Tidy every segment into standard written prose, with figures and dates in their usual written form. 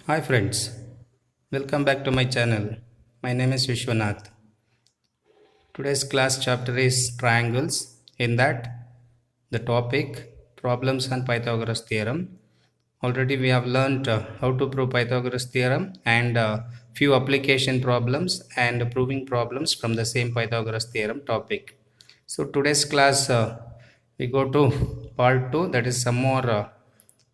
Hi friends, welcome back to my channel. My name is Vishwanath. Today's class chapter is triangles. In that, the topic problems on Pythagoras theorem. Already we have learned how to prove Pythagoras theorem and few application problems and proving problems from the same Pythagoras theorem topic. So today's class we go to part 2, that is some more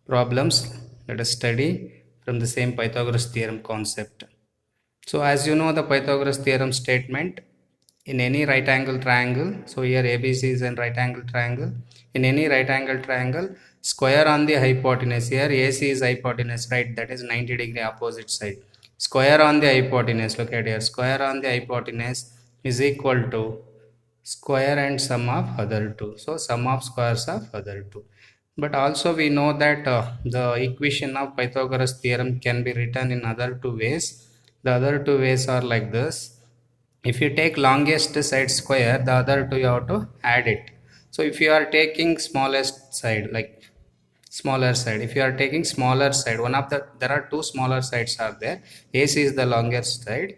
problems. Let us study from the same Pythagoras theorem concept. So as you know the Pythagoras theorem statement, in any right angle triangle, so here ABC is a right angle triangle, in any right angle triangle, square on the hypotenuse, here AC is hypotenuse, right, that is 90-degree opposite side. Square on the hypotenuse, look at here, square on the hypotenuse is equal to square and sum of other two. So sum of squares of other two. But also we know that the equation of Pythagoras theorem can be written in other two ways. The other two ways are like this. If you take longest side square, the other two you have to add it. So if you are taking smallest side, like smaller side, if you are taking smaller side, there are two smaller sides are there. AC is the longest side,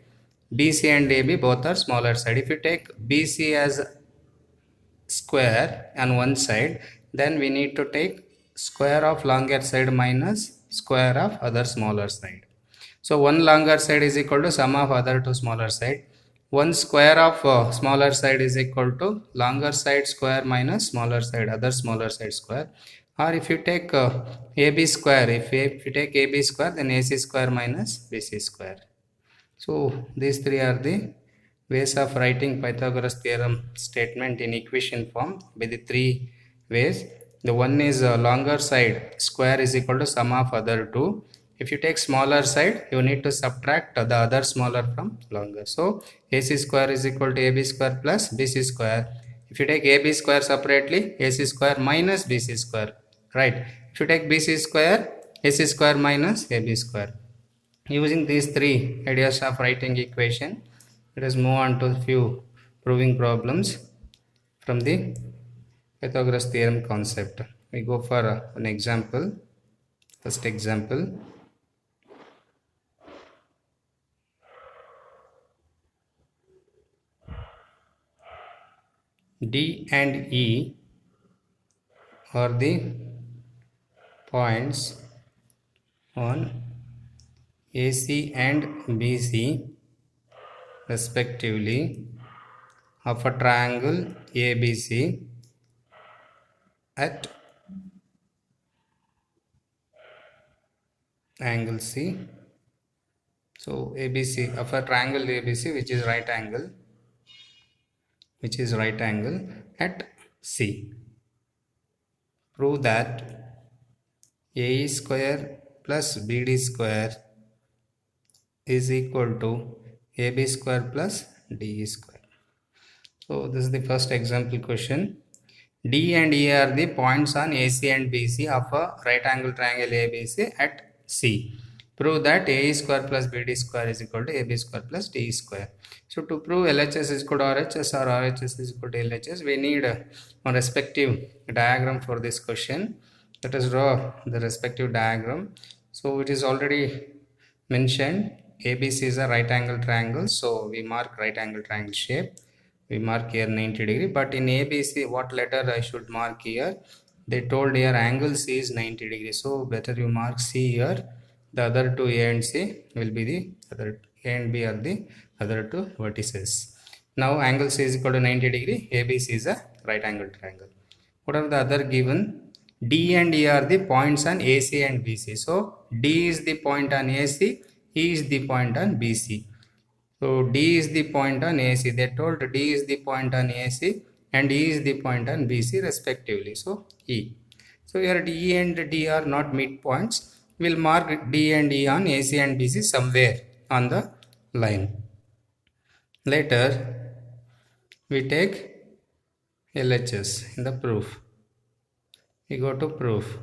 BC and AB both are smaller side. If you take BC as square on one side, then we need to take square of longer side minus square of other smaller side. So one longer side is equal to sum of other two smaller side. One square of smaller side is equal to longer side square minus smaller side, other smaller side square. Or if you take AB square, if you take AB square, then AC square minus BC square. So these three are the ways of writing Pythagoras theorem statement in equation form by the three ways. The one is longer side square is equal to sum of other two. If you take smaller side, you need to subtract the other smaller from longer. So AC square is equal to AB square plus BC square. If you take AB square separately, AC square minus BC square, right? If you take BC square, AC square minus AB square. Using these three ideas of writing equation, let us move on to a few proving problems from the Pythagoras theorem concept. We go for an example. First example. D and E are the points on AC and BC respectively of a triangle ABC at angle C. So ABC of a triangle ABC which is right angle at C. Prove that AE square plus BD square is equal to AB square plus DE square. So this is the first example question. D and E are the points on AC and BC of a right angle triangle ABC at C. Prove that AE square plus BD square is equal to AB square plus DE square. So to prove LHS is equal to RHS or RHS is equal to LHS, we need a respective diagram for this question. Let us draw the respective diagram. So it is already mentioned ABC is a right angle triangle, so we mark right angle triangle shape. We mark here 90 degree, but in ABC what letter I should mark here? They told here angle C is 90 degree, so better you mark C here. The other two A and C will be the other, A and B are the other two vertices. Now angle C is equal to 90 degree, ABC is a right angle triangle. What are the other given? D and E are the points on AC and BC. So D is the point on AC, E is the point on BC. So D is the point on AC. They told D is the point on AC and E is the point on BC respectively. So E. So here D and D are not midpoints. We'll mark D and E on AC and BC somewhere on the line. Later we take LHS in the proof. We go to proof.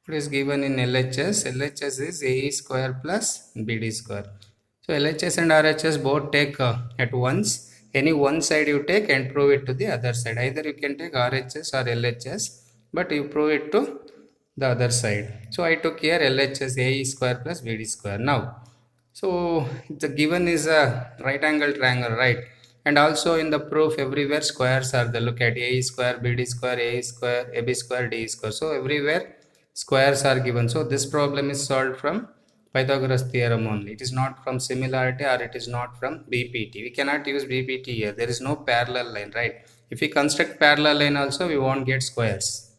What is given in LHS? LHS is AE square plus BD square. So LHS and RHS both take at once. Any one side you take and prove it to the other side. Either you can take RHS or LHS, but you prove it to the other side. So I took here LHS AE square plus BD square. Now, so the given is a right angle triangle, right? And also in the proof everywhere squares are there. Look at AE square, BD square, AE square, AB square, DE square. So everywhere squares are given. So this problem is solved from Pythagoras theorem only. It is not from similarity or it is not from BPT. We cannot use BPT here. There is no parallel line, right? If we construct parallel line also, we won't get squares.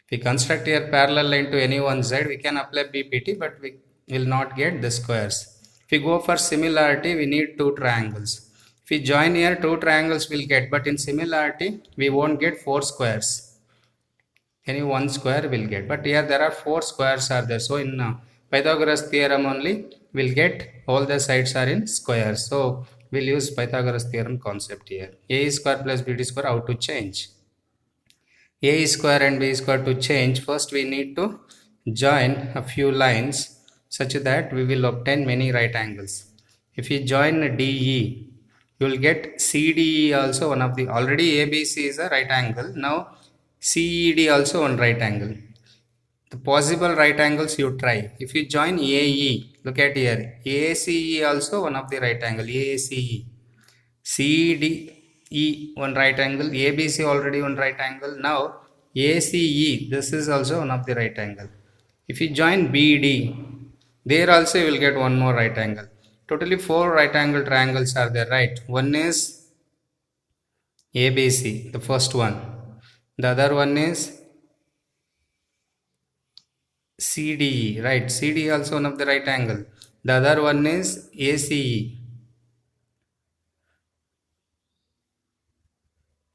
If we construct here parallel line to any one side, we can apply BPT, but we will not get the squares. If we go for similarity, we need two triangles. If we join here, two triangles will get, but in similarity, we won't get four squares. Any one square will get, but here there are four squares are there. So in Pythagoras theorem only, we'll get all the sides are in squares. So we'll use Pythagoras theorem concept here. A square plus B square, how to change? A square and B square to change, first we need to join a few lines such that we will obtain many right angles. If you join DE, you will get CDE also one of the, already ABC is a right angle. Now CED also one right angle. The possible right angles you try. If you join AE, look at here, ACE also one of the right angle, ACE. CDE one right angle, ABC already one right angle. Now ACE, this is also one of the right angle. If you join BD, there also you will get one more right angle. Totally four right angle triangles are there, right? One is ABC, the first one. The other one is CDE, right? CDE also one of the right angle. The other one is ACE.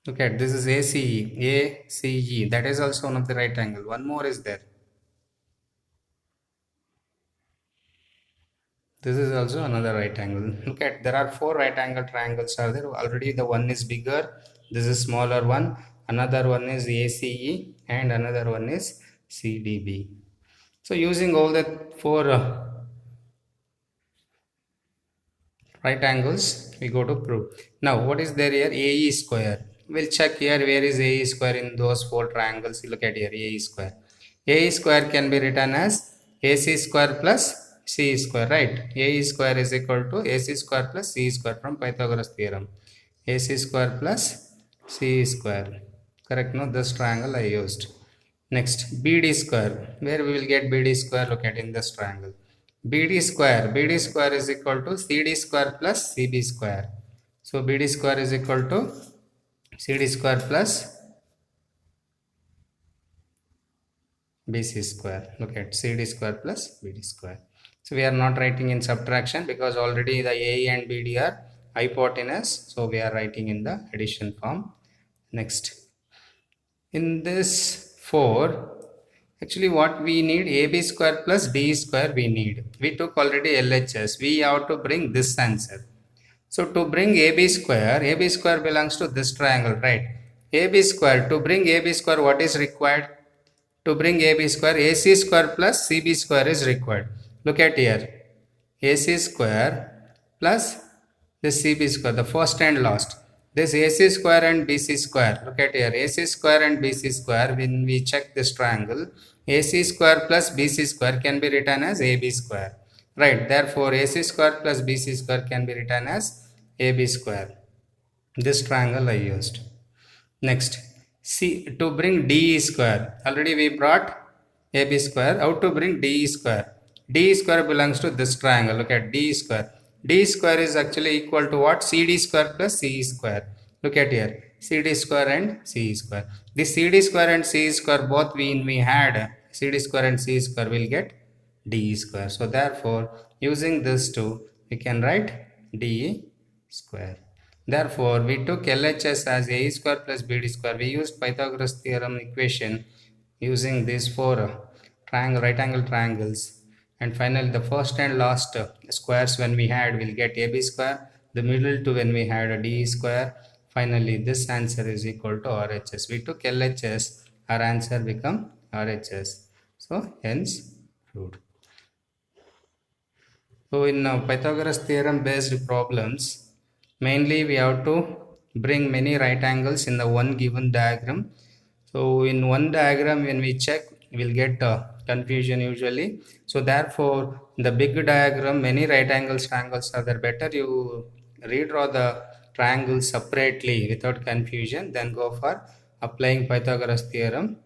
Look at this is ACE, that is also one of the right angle. One more is there. This is also another right angle. Look at, there are four right angle triangles are there. Already the one is bigger. This is smaller one. Another one is ACE and another one is CDB. So using all the four right angles, we go to prove. Now what is there here? AE square. We'll check here where is AE square in those four triangles. Look at here, AE square. AE square can be written as AC square plus C square, right? AE square is equal to AC square plus C square from Pythagoras theorem. AC square plus C square. Correct? No, this triangle I used. Next, BD square. Where we will get BD square? Look at in this triangle. BD square is equal to CD square plus CB square. So BD square is equal to CD square plus BC square. Look at CD square plus BD square. So we are not writing in subtraction because already the AE and BD are hypotenuse. So we are writing in the addition form. Next, in this 4, actually what we need, AB square plus D square we need. We took already LHS. We have to bring this answer. So to bring AB square belongs to this triangle, right? AB square, to bring AB square, what is required? To bring AB square, AC square plus CB square is required. Look at here, AC square plus this CB square, the first and last. This AC square and BC square, look at here, AC square and BC square, when we check this triangle, AC square plus BC square can be written as AB square, right? Therefore AC square plus BC square can be written as AB square. This triangle I used. Next, see, to bring DE square, already we brought AB square. How to bring DE square? DE square belongs to this triangle. Look at DE square. D square is actually equal to what? CD square plus CE square. Look at here, CD square and CE square. This CD square and CE square both we had CD square and CE square will get DE square. So therefore, using this two, we can write DE square. Therefore, we took LHS as A square plus BD square. We used Pythagoras theorem equation using these four right angle triangles. And finally, the first and last squares when we had, will get AB square. The middle two when we had a DE square. Finally, this answer is equal to RHS. We took LHS, our answer become RHS. So, hence proved. So, in Pythagoras theorem based problems, mainly we have to bring many right angles in the one given diagram. So in one diagram, when we check, will get confusion usually. So therefore, the big diagram, many right angles triangles are there. Better you redraw the triangles separately without confusion, then go for applying Pythagoras theorem.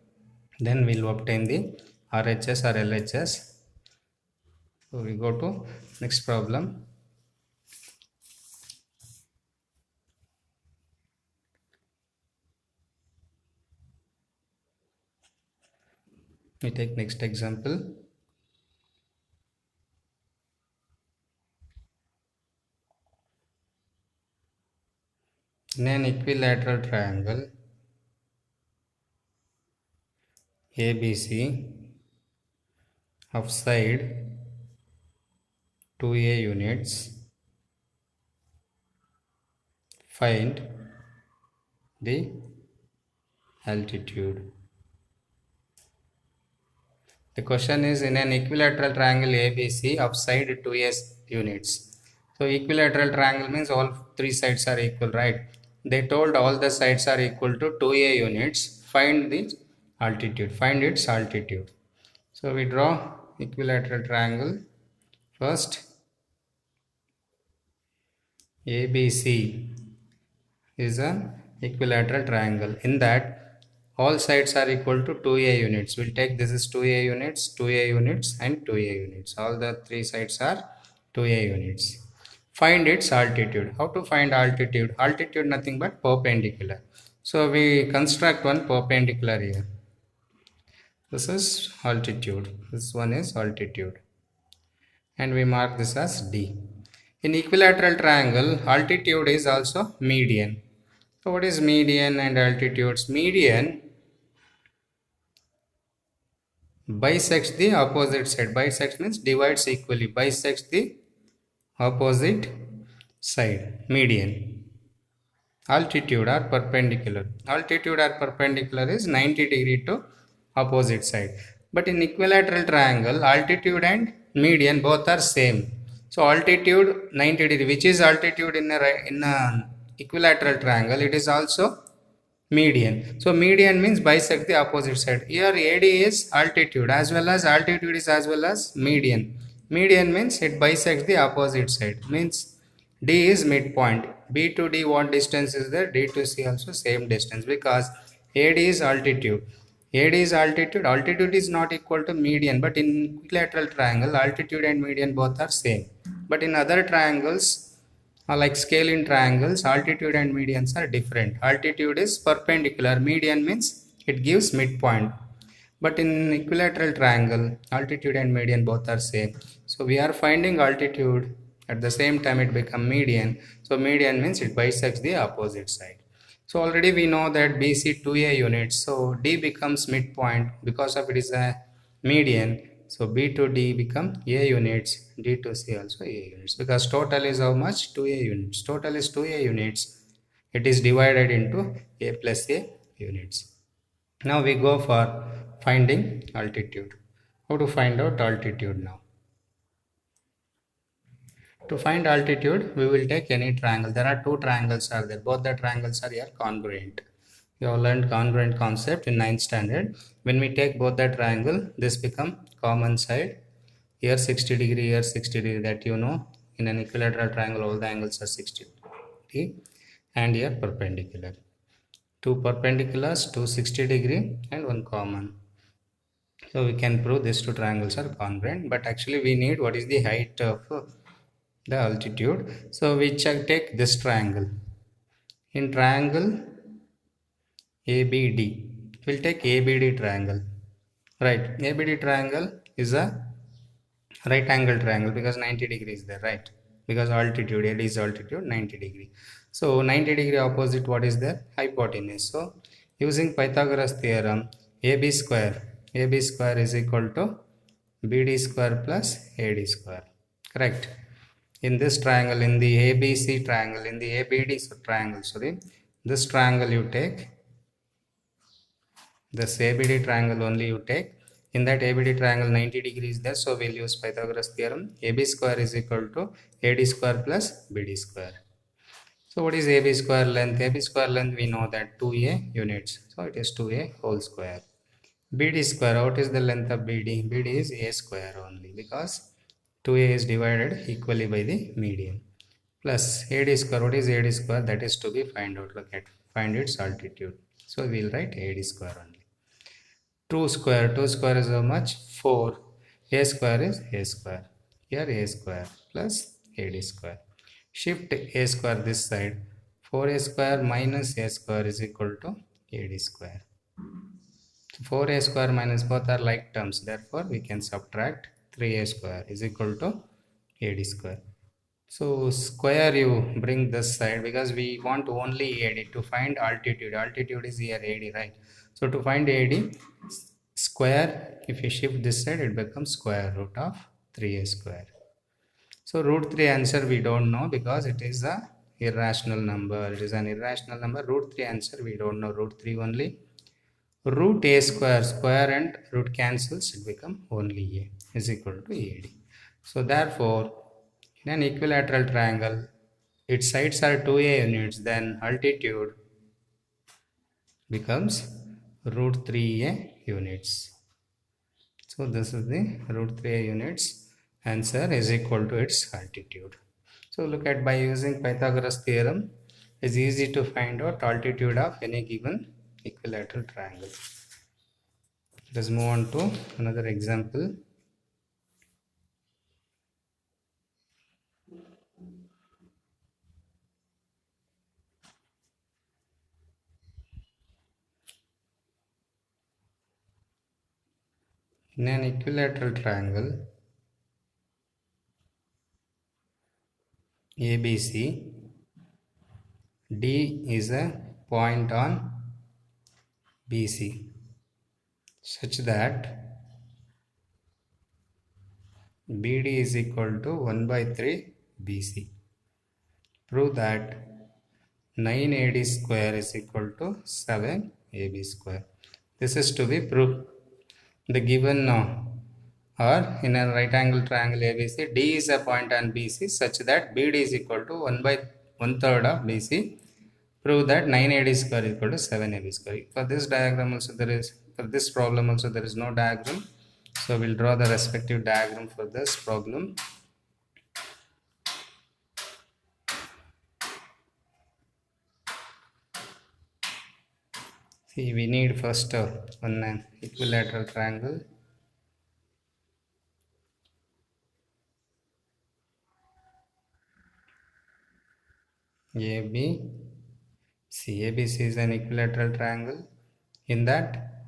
Then we'll obtain the RHS or LHS. So we go to next problem. We take next example. In an equilateral triangle ABC of side 2a units, find the altitude. The question is in an equilateral triangle ABC of side 2a units. So equilateral triangle means all three sides are equal, right? They told all the sides are equal to 2a units. Find the altitude. Find its altitude. So we draw equilateral triangle. First, ABC is an equilateral triangle. In that all sides are equal to 2a units. We'll take this is 2a units, 2a units and 2a units. All the three sides are 2a units. Find its altitude. How to find altitude? Altitude nothing but perpendicular. So we construct one perpendicular here. This is altitude. This one is altitude. And we mark this as D. In equilateral triangle, altitude is also median. So what is median and altitudes? Median bisects the opposite side. Bisects means divides equally. Bisects the opposite side. Median. Altitude or perpendicular. Altitude or perpendicular is 90 degree to opposite side. But in equilateral triangle, altitude and median both are same. So altitude 90 degree. Which is altitude in a equilateral triangle? It is also median. So median means bisect the opposite side. Here AD is altitude as well as altitude is as well as median. Median means it bisects the opposite side. Means D is midpoint. B to D what distance is there? D to C also same distance because AD is altitude. AD is altitude. Altitude is not equal to median, but in equilateral triangle altitude and median both are same. But in other triangles like scale triangles, altitude and medians are different. Altitude is perpendicular, median means it gives midpoint. But in equilateral triangle, altitude and median both are same. So we are finding altitude, at the same time it becomes median. So median means it bisects the opposite side. So already we know that BC 2a units. So D becomes midpoint because of it is a median. So B to D become A units, D to C also A units because total is how much? 2A units. Total is 2A units. It is divided into A plus A units. Now we go for finding altitude. How to find out altitude now? To find altitude, we will take any triangle. There are two triangles are there. Both the triangles are here congruent. You have learned congruent concept in 9th standard. When we take both the triangle, this become common side. Here 60 degree, here 60 degree, that you know. In an equilateral triangle, all the angles are 60 degree. And here perpendicular. Two perpendiculars, two 60 degree and one common. So we can prove these two triangles are congruent. But actually we need what is the height of the altitude. So we take this triangle. In triangle ABD, we'll take ABD triangle. Right, ABD triangle is a right angle triangle because 90 degrees there, right? Because altitude, AD is altitude 90 degree. So 90 degree opposite what is there? Hypotenuse. So using Pythagoras theorem, AB square is equal to BD square plus AD square. Correct. In this triangle, in the ABC triangle, in the ABD triangle, sorry, this triangle you take, this ABD triangle only you take. In that ABD triangle 90 degrees there, so we'll use Pythagoras theorem. AB square is equal to AD square plus BD square. So what is AB square length? AB square length we know that 2A units. So it is 2A whole square. BD square, what is the length of BD? BD is A square only because 2A is divided equally by the median. Plus AD square, what is AD square? That is to be find out, look at, find its altitude. So we will write AD square only. 2 square is how much? 4. A square is A square. Here A square plus AD square. Shift A square this side. 4A square minus A square is equal to AD square. 4A square minus both are like terms. Therefore, we can subtract 3A square is equal to AD square. So square you bring this side because we want only AD to find altitude. Altitude is here AD, right? So to find AD, square, if you shift this side, it becomes square root of 3A square. So root 3 answer we don't know because it is a irrational number. It is an irrational number. Root 3 answer we don't know. Root 3 only. Root A square, square and root cancels, it become only A is equal to AD. So therefore, in an equilateral triangle, its sides are 2A units, then altitude becomes root 3A units. So this is the root 3A units. Answer is equal to its altitude. So look at, by using Pythagoras theorem, it's easy to find out altitude of any given equilateral triangle. Let's move on to another example. In an equilateral triangle ABC, D is a point on BC such that BD is equal to 1 by 3 BC. Prove that 9AD square is equal to 7AB square. This is to be proved. The given or in a right angle triangle ABC, D is a point on BC such that BD is equal to 1 by 1/3 of BC. Prove that 9AD square is equal to 7AB square. For this diagram also there is, for this problem also there is no diagram. So we'll draw the respective diagram for this problem. See, we need first one equilateral triangle. ABC. ABC is an equilateral triangle. In that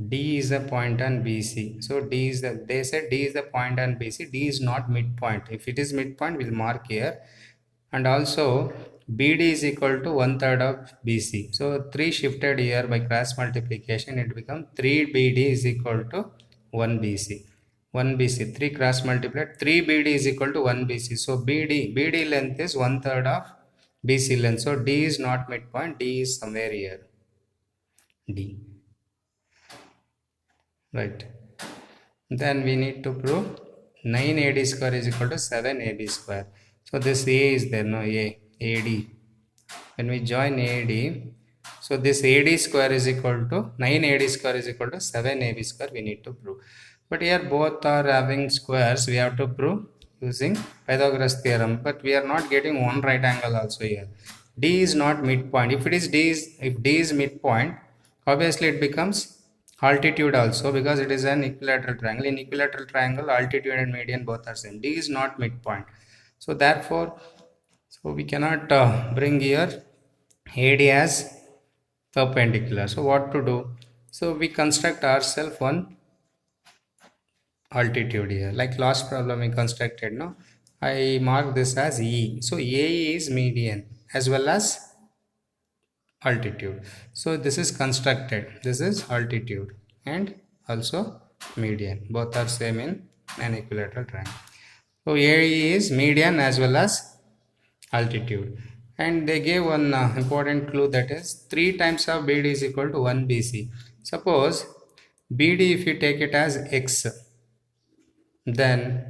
D is a point on BC. So D is the, they said D is the point on BC. D is not midpoint. If it is midpoint, we'll mark here. And also BD is equal to 1/3 of BC. So 3 shifted here by cross multiplication, it becomes 3BD is equal to 1 BC. 1 BC, 3 cross multiplied, 3 BD is equal to 1 BC. So BD length is 1/3 of BC length. So D is not midpoint, D is somewhere here. D. Right. Then we need to prove 9AD square is equal to 7AB square. So this A is there, no AD. When we join AD, so this AD square is equal to 9AD square is equal to 7AB square we need to prove. But here both are having squares, we have to prove using Pythagoras theorem. But we are not getting one right angle also here. D is not midpoint. If D is midpoint, obviously it becomes altitude also because it is an equilateral triangle. In equilateral triangle, altitude and median both are same. D is not midpoint. So therefore, so we cannot bring here AD as perpendicular. So what to do? So we construct ourselves one altitude here. Like last problem we constructed, no? I mark this as E. So A is median as well as altitude. So this is constructed. This is altitude and also median. Both are same in an equilateral triangle. So AE is median as well as altitude. And they gave one important clue, that is 3 times of BD is equal to 1 BC. Suppose BD, if you take it as X, then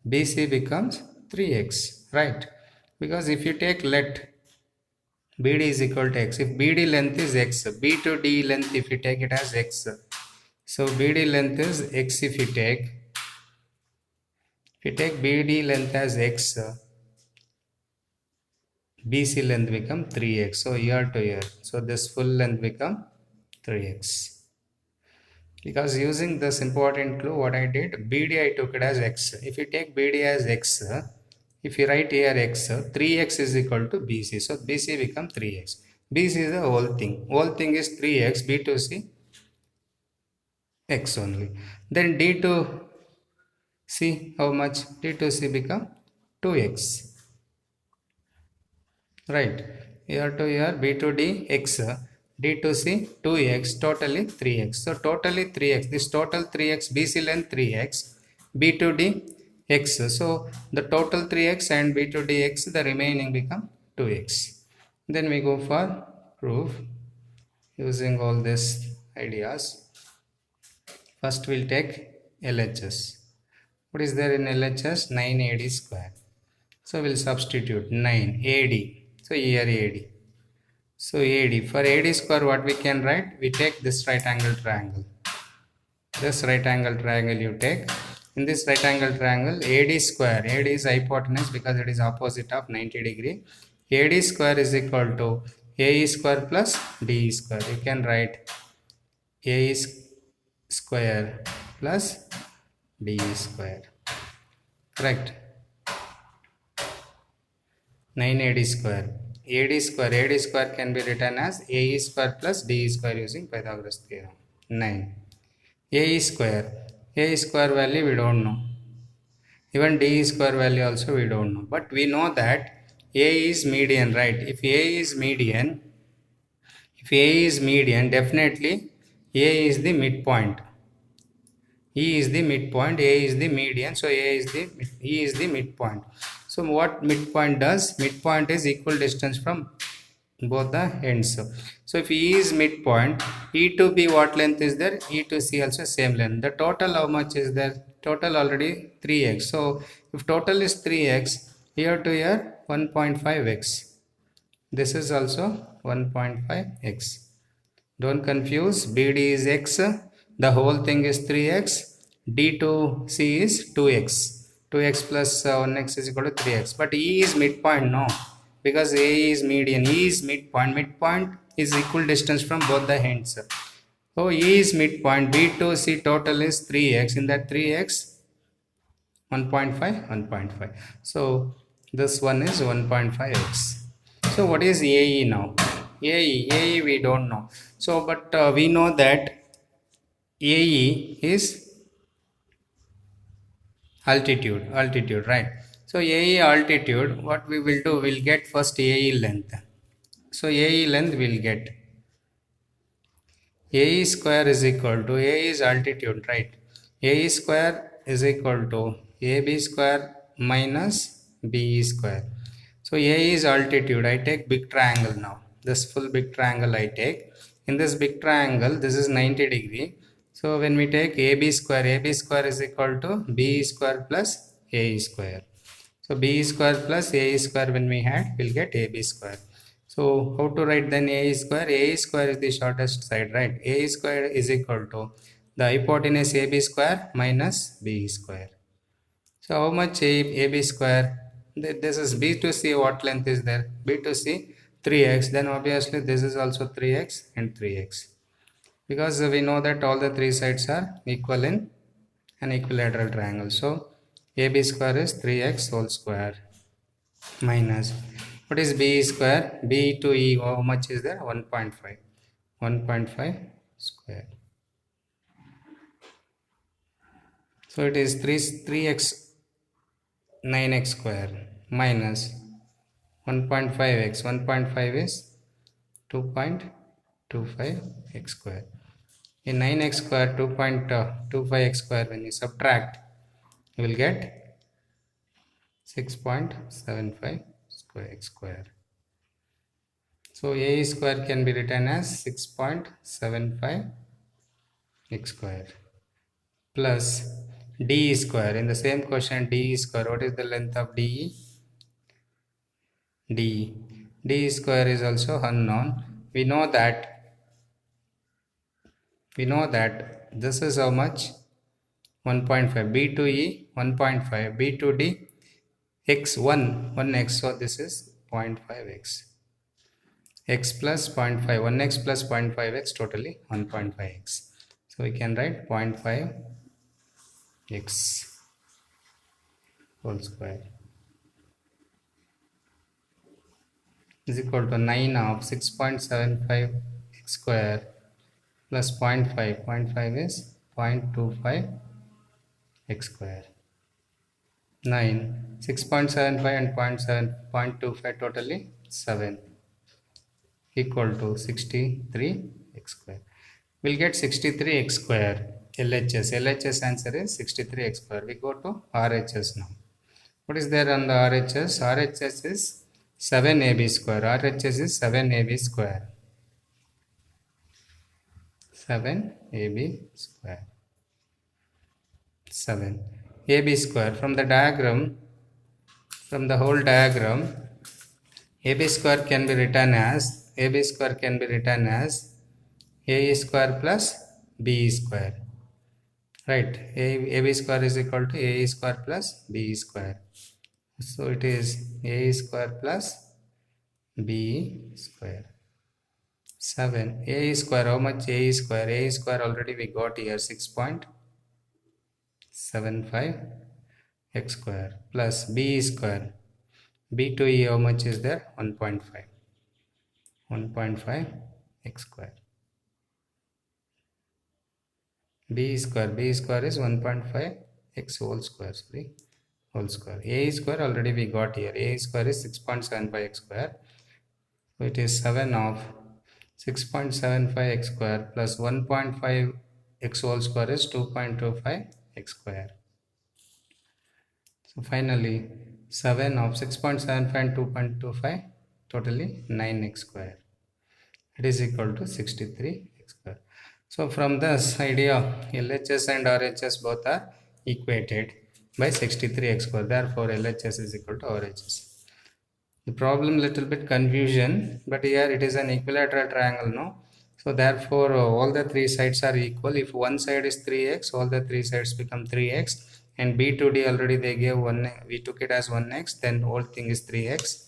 BC becomes 3X, right? Because if you take let BD is equal to x. If BD length is x, B to D length if you take it as x. So BD length is x if you take BD length as x, BC length become 3x. So year to year. So this full length become 3x. Because using this important clue, what I did, BD I took it as x. If you take BD as x, if you write here x, 3x is equal to BC. So BC become 3x. BC is the whole thing. Whole thing is 3x, B to C x only. Then D to C, how much? D to C become 2x. Right. Here to here, B to D x, D to C 2x, totally 3x. So totally 3x. This total 3x, BC length 3x, B to D x. So the total 3x and B to D x, the remaining become 2x. Then we go for proof using all these ideas. First we'll take LHS. What is there in LHS? 9AD square. So we'll substitute 9 AD. So here AD. So AD. For AD square what we can write? We take this right angle triangle. This right angle triangle you take. In this right angle triangle, AD square. AD is hypotenuse because it is opposite of 90 degree. AD square is equal to AE square plus DE square. You can write AE square plus DE square. Correct. 9AD square. AD square can be written as AE square plus DE square using Pythagoras theorem. 9. AE square value we don't know. Even DE square value also we don't know. But we know that A is median, right? If A is median, definitely A is the midpoint. E is the midpoint, A is the median, so E is the midpoint. So what midpoint does? Midpoint is equal distance from both the ends. So if E is midpoint, E to B what length is there? E to C also same length. The total how much is there? Total already 3x. So if total is 3x, here to here 1.5x. This is also 1.5x. Don't confuse. BD is x. The whole thing is 3x. D to C is 2x. 2x plus 1x is equal to 3x. But E is midpoint, no. Because A is median. E is midpoint. Midpoint is equal distance from both the ends. So E is midpoint. B to C total is 3x. In that 3x, 1.5, 1.5. So this one is 1.5x. So what is AE now? AE we don't know. So but we know that AE is altitude, right? So AE altitude, what we will do, we'll get first AE length. So AE length we'll get AE square is equal to, AE is altitude, right? AE square is equal to AB square minus BE square. So AE is altitude. I take big triangle now. This full big triangle I take. In this big triangle, this is 90 degree. So when we take AB square is equal to BE square plus AE square. So BE square plus AE square when we had, we'll get AB square. So how to write then AE square? AE square is the shortest side, right? AE square is equal to the hypotenuse AB square minus BE square. So how much AB square? This is B to C, what length is there? B to C 3x, then obviously this is also 3x and 3x. Because we know that all the three sides are equal in an equilateral triangle. So AB square is 3x whole square minus, what is B square? B to E, how much is there? 1.5. 1.5 square. So it is 3x 9x square minus 1.5x. 1.5 is 2.25x square. In 9x square, 2.25x square, when you subtract, you will get 6.75 x square. So A square can be written as 6.75 x square plus D square. In the same question, D square, what is the length of DE? DE. D square is also unknown. We know that this is how much? 1.5. B to E 1.5. B to D x 1x. So this is 0.5x. X plus 0.5. 1x plus 0.5x, totally 1.5x. So we can write 0.5x whole square is equal to 9 of 6.75 x square plus 0.5. 0.5 is 0.25 x square. 9. 6.75 and 0.25, totally 7, equal to 63 x square. We'll get 63 x square. LHS answer is 63 x square. We go to RHS now. What is there on the RHS? RHS is 7ab square. RHS is 7ab square. 7ab square. 7. AB square. From the whole diagram, AB square can be written as A square plus B square. Right. AB square is equal to A square plus B square. So it is A square plus B square. 7. A square, how much A square? A square already we got here, 6.75 x square plus B square. B to E, how much is there? 1.5. 1.5 x square. B square is 1.5 x whole square. Whole square. A square already we got here. A square is 6.75 x square. So it is 7 of 6.75 x square plus 1.5 x whole square is 2.25 x square. So finally 7 of 6.75 and 2.25, totally 9x square. It is equal to 63 x square. So from this idea, LHS and RHS both are equated by 63 x square. Therefore LHS is equal to RHS. The problem little bit confusion, but here it is an equilateral triangle, no? So therefore all the three sides are equal. If one side is 3x, all the three sides become 3x, and B to D already they gave 1, we took it as 1x, then whole thing is 3x,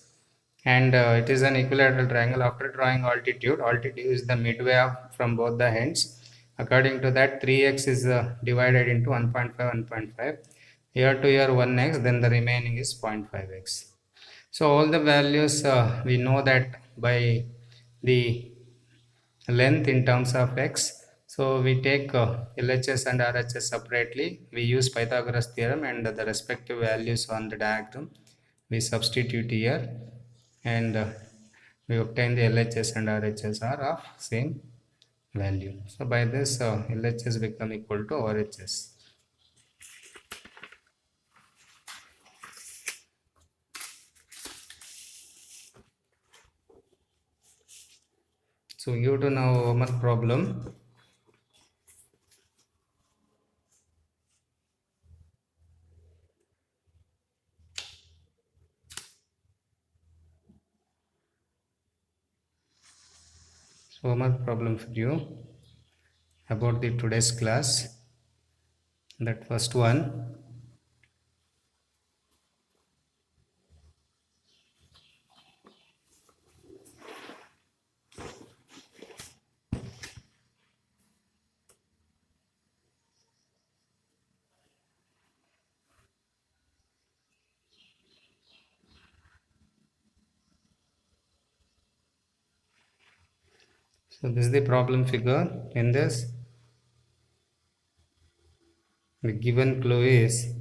and it is an equilateral triangle. After drawing altitude is the midway from both the ends. According to that, 3x is divided into 1.5, 1.5, here to here 1x, then the remaining is 0.5x. So all the values we know that by the length in terms of x. So we take LHS and RHS separately. We use Pythagoras theorem, and the respective values on the diagram we substitute here, and we obtain the LHS and RHS are of same value. So by this LHS become equal to RHS. So you do now homework problem. So homework problem for you about the today's class. That first one. So this is the problem figure. In this, the given clue is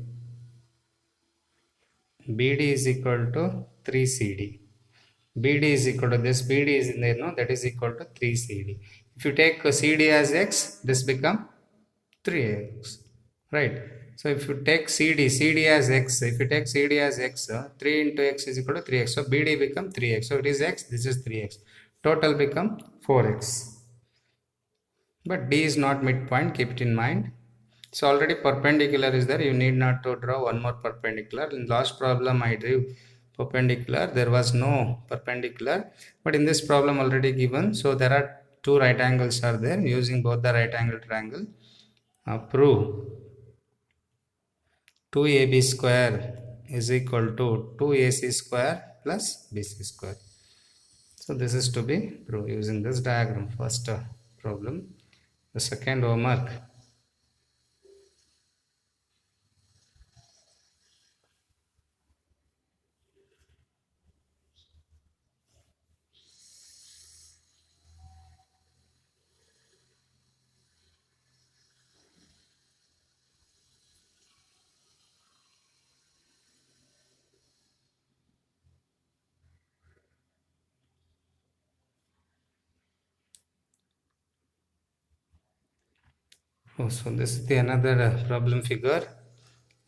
BD is equal to 3CD. BD is equal to this. BD is in there, no? That is equal to 3CD. If you take CD as x, this become 3x, right? So if you take CD as x, 3 into x is equal to 3x. So BD become 3x. So it is x, this is 3x. Total become 4x. But D is not midpoint, keep it in mind. So already perpendicular is there, you need not to draw one more perpendicular. In last problem I drew perpendicular. There was no perpendicular, but in this problem already given, so there are two right angles are there. Using both the right angle triangle, prove 2ab square is equal to 2ac square plus bc square. So this is to be proved using this diagram. First problem. The second homework. Oh, so this is the another problem figure.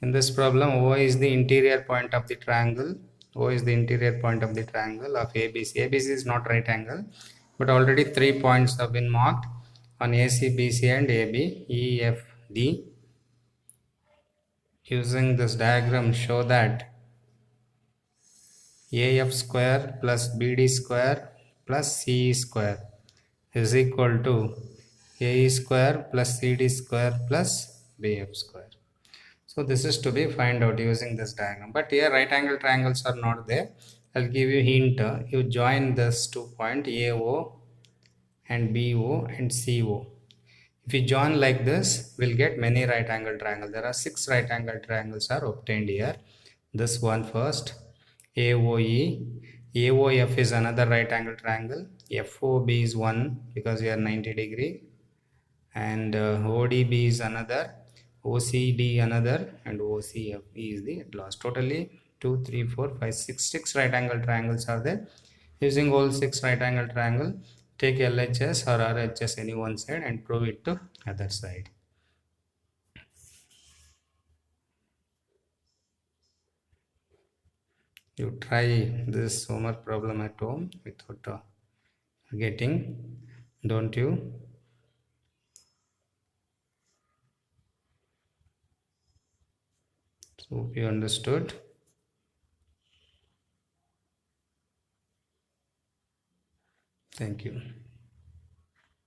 In this problem, O is the interior point of the triangle. O is the interior point of the triangle of ABC. ABC is not right angle, but already 3 points have been marked on AC, BC and AB, E, F, D. Using this diagram, show that AF square plus BD square plus CE square is equal to AE square plus CD square plus BF square. So this is to be find out using this diagram. But here right angle triangles are not there. I'll give you hint. You join this 2 point AO and BO and CO. If you join like this, we'll get many right angle triangles. There are 6 right angle triangles are obtained here. This one first, AOE. AOF is another right angle triangle. FOB is one because we are 90 degree. And ODB is another, OCD another, and OCF is the last. Totally 2, 3, 4, 5, 6, 6 right angle triangles are there. Using all 6 right angle triangle, take LHS or RHS any one side and prove it to other side. You try this homework problem at home without forgetting, don't you? So hope you understood. Thank you.